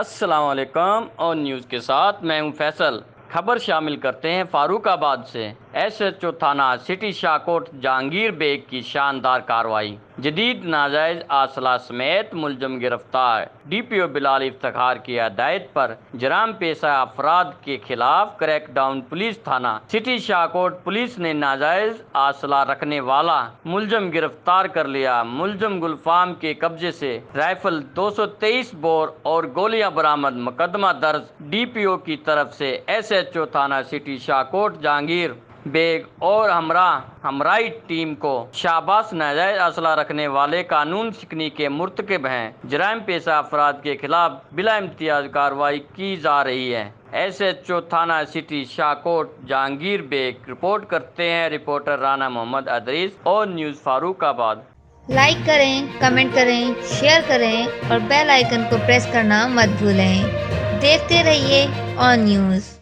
السلام علیکم اور نیوز کے ساتھ میں ہوں فیصل۔ خبر شامل کرتے ہیں فاروق آباد سے۔ ایس ایچ او تھانہ سٹی شاہکوٹ جہانگیر بیگ کی شاندار کارروائی، جدید ناجائز اسلحہ سمیت ملزم گرفتار۔ ڈی پی او بلال افتخار کی ہدایت پر جرائم پیشہ افراد کے خلاف کریک ڈاؤن پولیس تھانہ سٹی شاہکوٹ پولیس نے ناجائز اسلحہ رکھنے والا ملزم گرفتار کر لیا۔ ملزم گلفام کے قبضے سے رائفل 223 بور اور گولیاں برآمد۔ مقدمہ درج ڈی پی او کی طرف سے ایس ایچ او تھانہ سٹی شاہکوٹ جہانگیر بیگ اور ہمراہی ٹیم کو شاباش۔ ناجائز اسلحہ رکھنے والے قانون شکنی کے مرتکب ہیں۔ جرائم پیشہ افراد کے خلاف بلا امتیاز کارروائی کی جا رہی ہے۔ ایس ایچ او تھانہ سٹی شاہکوٹ جہانگیر بیگ رپورٹ کرتے ہیں رپورٹر رانا محمد ادریس اور نیوز فاروق آباد۔ لائک کریں، کمنٹ کریں، شیئر کریں اور بیل آئیکن کو پریس کرنا مت بھولیں۔ دیکھتے رہیے آن نیوز۔